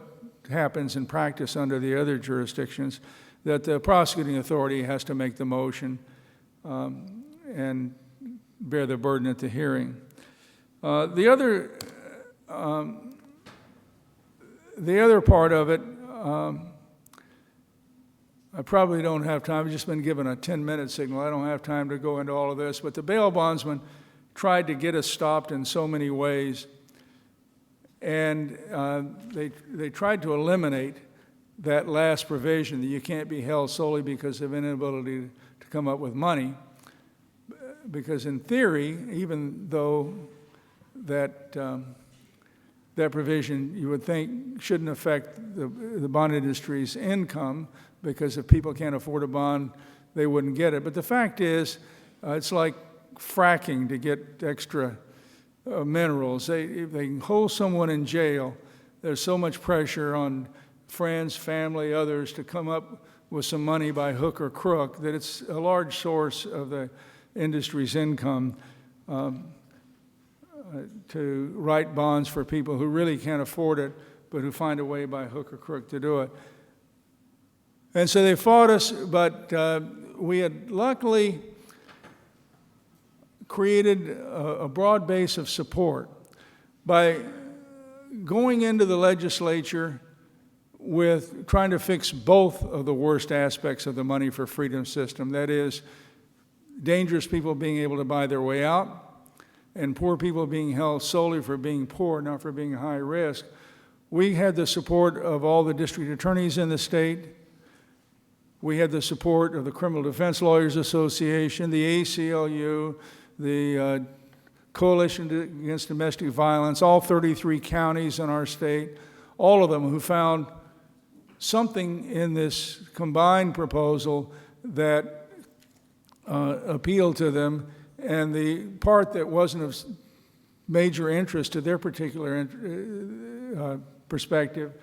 happens in practice under the other jurisdictions, that the prosecuting authority has to make the motion and bear the burden at the hearing. The other part of it, I probably don't have time. I've just been given a 10-minute signal. I don't have time to go into all of this. But the bail bondsman tried to get us stopped in so many ways. And they tried to eliminate that last provision that you can't be held solely because of inability to come up with money. Because in theory, even though that provision you would think shouldn't affect the bond industry's income, because if people can't afford a bond, they wouldn't get it. But the fact is, it's like fracking to get extra minerals. If they can hold someone in jail, there's so much pressure on friends, family, others to come up with some money by hook or crook that it's a large source of the industry's income to write bonds for people who really can't afford it, but who find a way by hook or crook to do it. And so they fought us, but we had luckily created a broad base of support. By going into the legislature with trying to fix both of the worst aspects of the money for freedom system. That is, dangerous people being able to buy their way out, and poor people being held solely for being poor, not for being high risk. We had the support of all the district attorneys in the state. We had the support of the Criminal Defense Lawyers Association, the ACLU, the Coalition Against Domestic Violence, all 33 counties in our state, all of them who found something in this combined proposal that appealed to them, and the part that wasn't of major interest to their particular perspective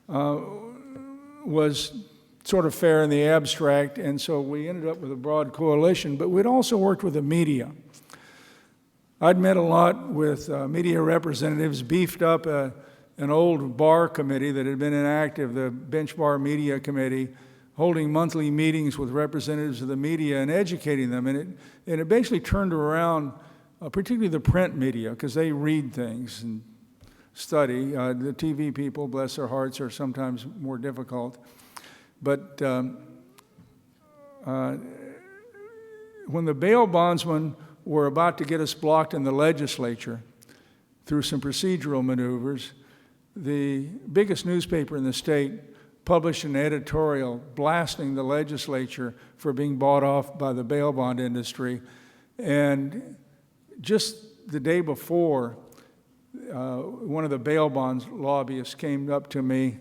was sort of fair in the abstract, and so we ended up with a broad coalition. But we'd also worked with the media. I'd met a lot with media representatives, beefed up an old bar committee that had been inactive, the Bench Bar Media Committee, holding monthly meetings with representatives of the media and educating them. And it basically turned around, particularly the print media, because they read things and study. The TV people, bless their hearts, are sometimes more difficult. But when the bail bondsmen were about to get us blocked in the legislature through some procedural maneuvers, the biggest newspaper in the state published an editorial blasting the legislature for being bought off by the bail bond industry. And just the day before, one of the bail bonds lobbyists came up to me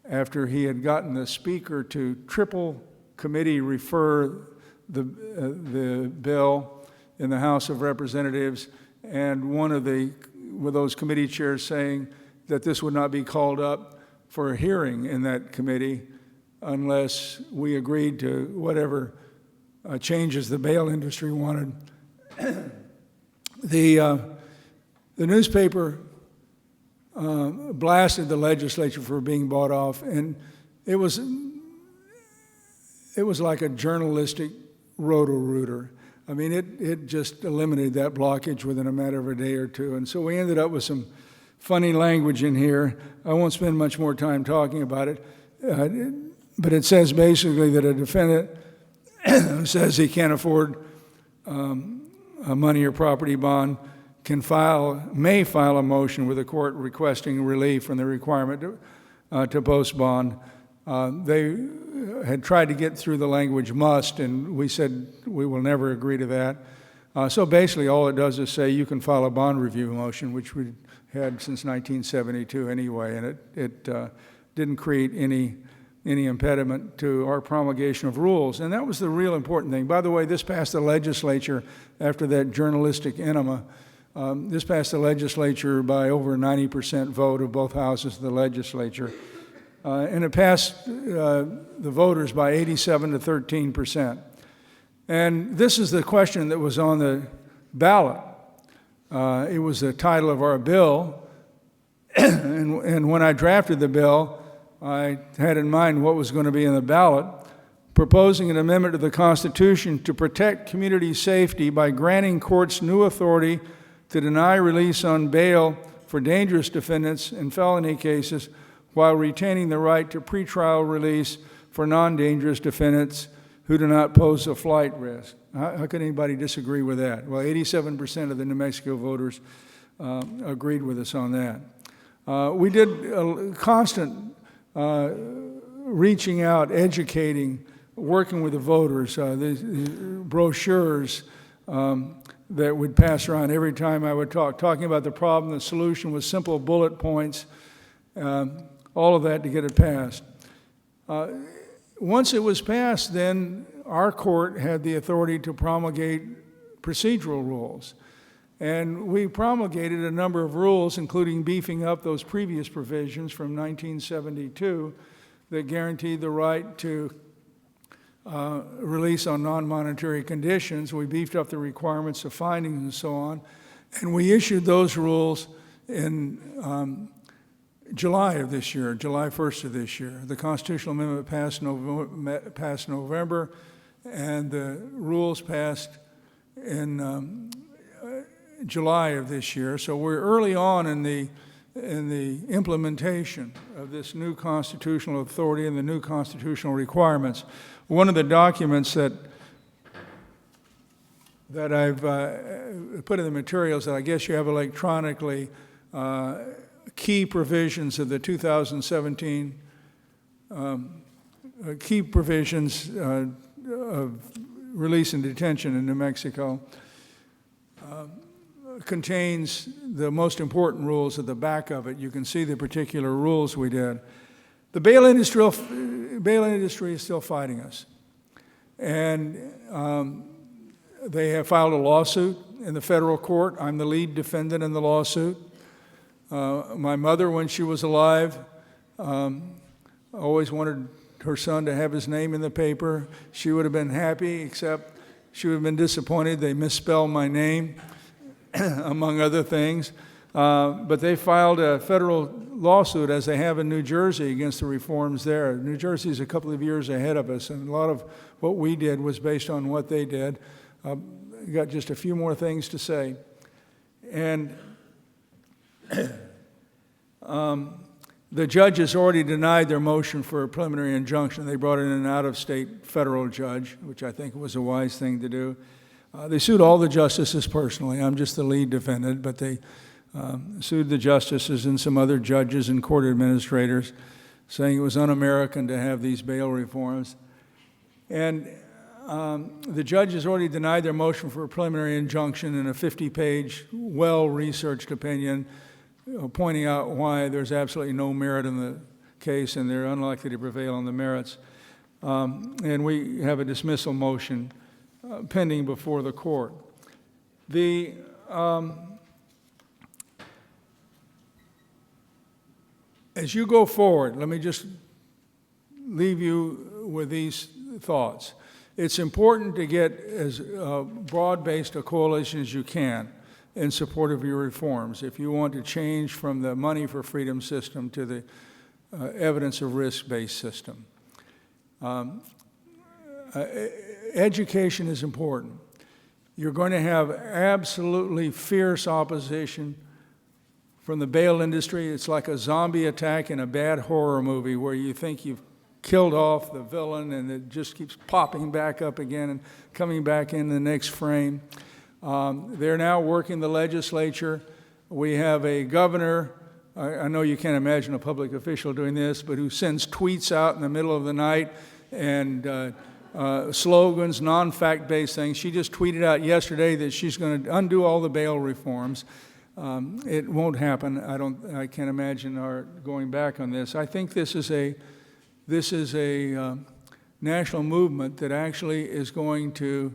after he had gotten the speaker to triple committee refer the bill in the House of Representatives, and one of those committee chairs saying that this would not be called up for a hearing in that committee unless we agreed to whatever changes the bail industry wanted. The newspaper blasted the legislature for being bought off, and it was like a journalistic roto-rooter. I mean, it just eliminated that blockage within a matter of a day or two. And so we ended up with some funny language in here. I won't spend much more time talking about it, but it says basically that a defendant who says he can't afford a money or property bond may file a motion with the court requesting relief from the requirement to post bond. They had tried to get through the language must, and we said we will never agree to that. So basically all it does is say you can file a bond review motion, which we had since 1972 anyway, and it didn't create any impediment to our promulgation of rules. And that was the real important thing. By the way, this passed the legislature after that journalistic enema. This passed the legislature by over a 90% vote of both houses of the legislature. And it passed the voters by 87 to 13%. And this is the question that was on the ballot. It was the title of our bill. And when I drafted the bill, I had in mind what was going to be in the ballot, proposing an amendment to the Constitution to protect community safety by granting courts new authority to deny release on bail for dangerous defendants in felony cases while retaining the right to pretrial release for non-dangerous defendants who do not pose a flight risk. How can anybody disagree with that? Well, 87% of the New Mexico voters agreed with us on that. We did a constant reaching out, educating, working with the voters, the brochures that would pass around every time I would talking about the problem, the solution with simple bullet points, all of that to get it passed. Once it was passed, then our court had the authority to promulgate procedural rules. And we promulgated a number of rules, including beefing up those previous provisions from 1972 that guaranteed the right to release on non-monetary conditions. We beefed up the requirements of findings and so on. And we issued those rules in July of this year, July 1st of this year. The constitutional amendment passed November, and the rules passed in July of this year. So we're early on in in the implementation of this new constitutional authority and the new constitutional requirements. One of the documents that I've put in the materials that I guess you have electronically, key provisions of the 2017 key provisions of release and detention in New Mexico, contains the most important rules at the back of it. You can see the particular rules we did. The bail industry is still fighting us. And they have filed a lawsuit in the federal court. I'm the lead defendant in the lawsuit. My mother, when she was alive, always wanted her son to have his name in the paper. She would have been happy, except she would have been disappointed they misspelled my name, among other things. But they filed a federal lawsuit, as they have in New Jersey, against the reforms there. New Jersey is a couple of years ahead of us, and a lot of what we did was based on what they did. Got just a few more things to say. And the judge has already denied their motion for a preliminary injunction. They brought in an out-of-state federal judge, which I think was a wise thing to do. They sued all the justices personally. I'm just the lead defendant, but they sued the justices and some other judges and court administrators, saying it was un-American to have these bail reforms. And the judge has already denied their motion for a preliminary injunction in a 50-page, well-researched opinion, pointing out why there's absolutely no merit in the case and they're unlikely to prevail on the merits. And we have a dismissal motion pending before the court. As you go forward, let me just leave you with these thoughts. It's important to get as broad-based a coalition as you can in support of your reforms. If you want to change from the money for freedom system to the evidence of risk-based system. Education is important. You're going to have absolutely fierce opposition from the bail industry. It's like a zombie attack in a bad horror movie where you think you've killed off the villain and it just keeps popping back up again and coming back in the next frame. They're now working the legislature. We have a governor, I know you can't imagine a public official doing this, but who sends tweets out in the middle of the night and slogans, non-fact-based things. She just tweeted out yesterday that she's going to undo all the bail reforms. It won't happen. I can't imagine our going back on this. I think this is a national movement that actually is going to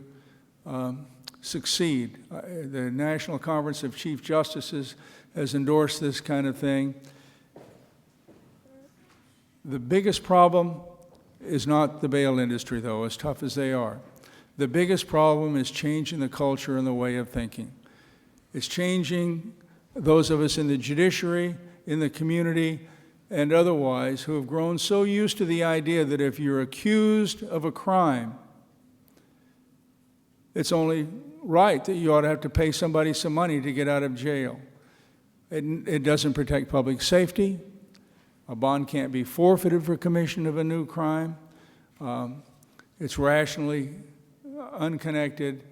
succeed. The National Conference of Chief Justices has endorsed this kind of thing. The biggest problem is not the bail industry, though, as tough as they are. The biggest problem is changing the culture and the way of thinking. It's changing those of us in the judiciary, in the community, and otherwise who have grown so used to the idea that if you're accused of a crime, it's only right that you ought to have to pay somebody some money to get out of jail. It doesn't protect public safety. A bond can't be forfeited for commission of a new crime. It's rationally unconnected,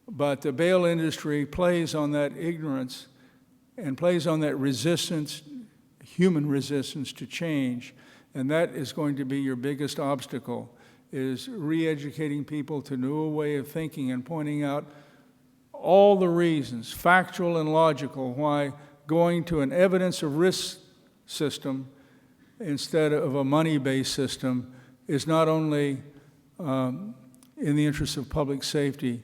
but the bail industry plays on that ignorance and plays on that resistance, human resistance to change, and that is going to be your biggest obstacle, is re-educating people to a new way of thinking and pointing out all the reasons, factual and logical, why going to an evidence of risk system instead of a money-based system is not only in the interest of public safety,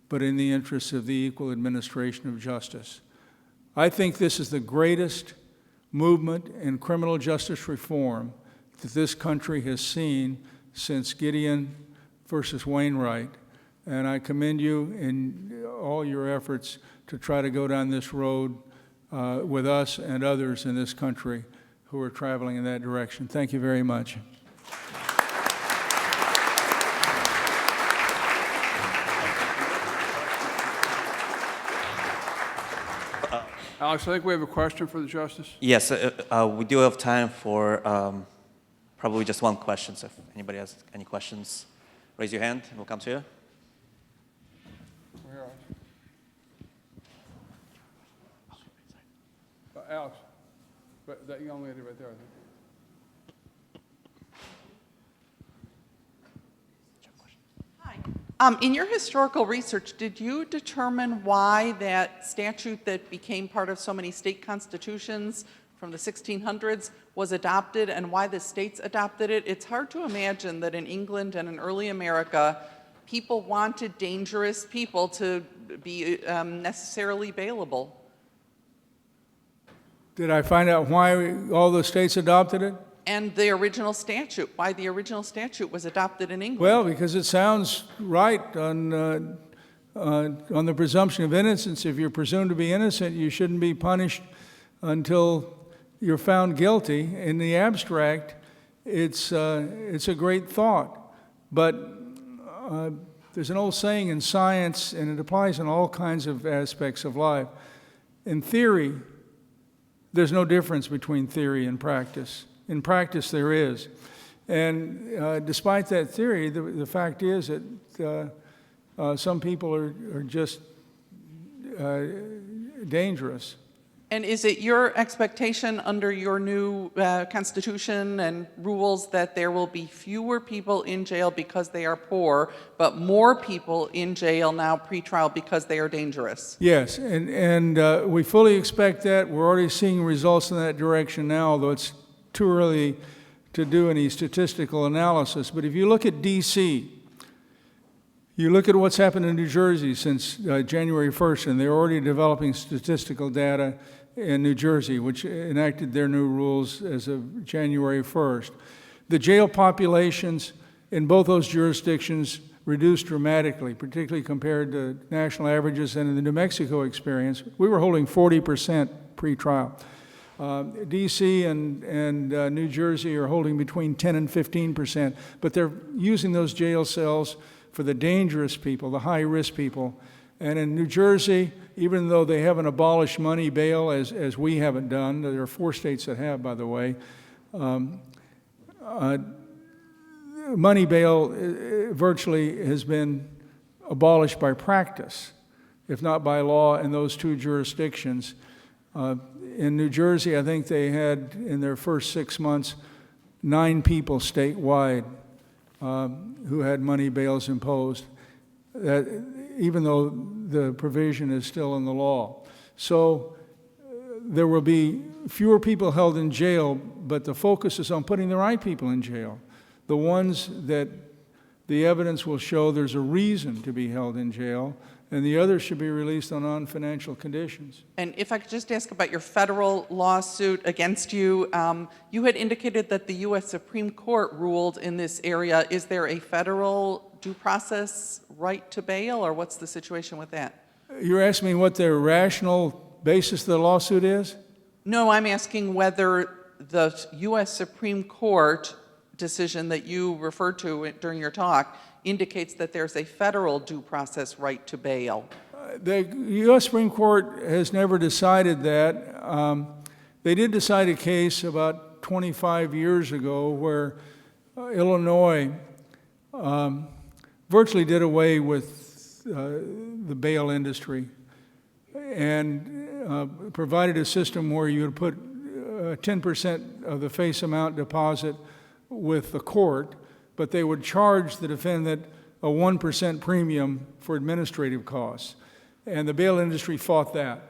but in the interest of the equal administration of justice. I think this is the greatest movement in criminal justice reform that this country has seen since Gideon versus Wainwright, and I commend you in all your efforts to try to go down this road with us and others in this country who are traveling in that direction. Thank you very much. Alex, I think we have a question for the Justice. Yes, we do have time for probably just one question. So if anybody has any questions, raise your hand and we'll come to you. Alex, that young lady right there, I think. In your historical research, did you determine why that statute that became part of so many state constitutions from the 1600s was adopted and why the states adopted it? It's hard to imagine that in England and in early America, people wanted dangerous people to be necessarily bailable. Did I find out why all the states adopted it? And the original statute, why the original statute was adopted in England. Well, because it sounds right on the presumption of innocence. If you're presumed to be innocent, you shouldn't be punished until you're found guilty. In the abstract, it's a great thought. But there's an old saying in science, and it applies in all kinds of aspects of life. In theory, there's no difference between theory and practice. In practice, there is. And despite that theory, the fact is that some people are just dangerous. And is it your expectation under your new constitution and rules that there will be fewer people in jail because they are poor, but more people in jail now pretrial because they are dangerous? Yes, and we fully expect that. We're already seeing results in that direction now, although it's too early to do any statistical analysis. But if you look at D.C., you look at what's happened in New Jersey since January 1st, and they're already developing statistical data in New Jersey, which enacted their new rules as of January 1st. The jail populations in both those jurisdictions reduced dramatically, particularly compared to national averages. And in the New Mexico experience, we were holding 40% pretrial. D.C. and New Jersey are holding between 10 and 15%, but they're using those jail cells for the dangerous people, the high-risk people. And in New Jersey, even though they haven't abolished money bail, as we haven't done, there are 4 states that have, by the way, money bail virtually has been abolished by practice, if not by law, in those 2 jurisdictions. In New Jersey, I think they had, in their first 6 months, 9 people statewide who had money bails imposed, that, even though the provision is still in the law. So there will be fewer people held in jail, but the focus is on putting the right people in jail, the ones that the evidence will show there's a reason to be held in jail, and the others should be released on non-financial conditions. And if I could just ask about your federal lawsuit against you, you had indicated that the U.S. Supreme Court ruled in this area. Is there a federal due process right to bail, or what's the situation with that? You're asking me what the rational basis of the lawsuit is? No, I'm asking whether the U.S. Supreme Court decision that you referred to during your talk indicates that there's a federal due process right to bail. The U.S. Supreme Court has never decided that. They did decide a case about 25 years ago where Illinois virtually did away with the bail industry and provided a system where you would put 10% of the face amount deposit with the court, but they would charge the defendant a 1% premium for administrative costs. And the bail industry fought that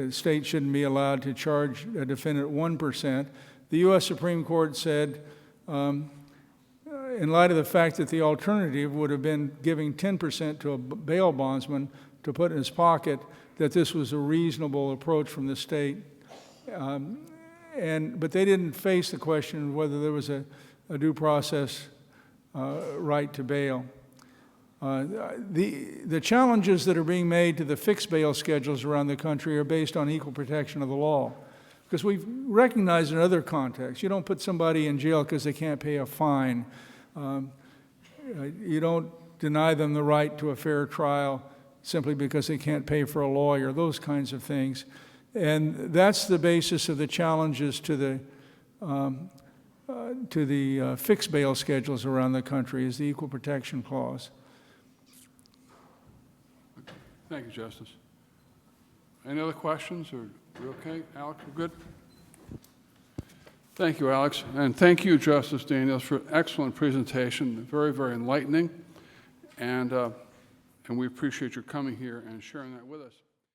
states shouldn't be allowed to charge a defendant 1%. The U.S. Supreme Court said, in light of the fact that the alternative would have been giving 10% to a bail bondsman to put in his pocket, that this was a reasonable approach from the state. But they didn't face the question of whether there was a due process right to bail. The challenges that are being made to the fixed bail schedules around the country are based on equal protection of the law. Because we've recognized in other contexts, you don't put somebody in jail because they can't pay a fine. You don't deny them the right to a fair trial simply because they can't pay for a lawyer, those kinds of things. And that's the basis of the challenges to the fixed bail schedules around the country, is the Equal Protection Clause. Thank you, Justice. Any other questions? Or you okay, Alex? We're good? Thank you, Alex. And thank you, Justice Daniels, for an excellent presentation, very, very enlightening. And we appreciate your coming here and sharing that with us.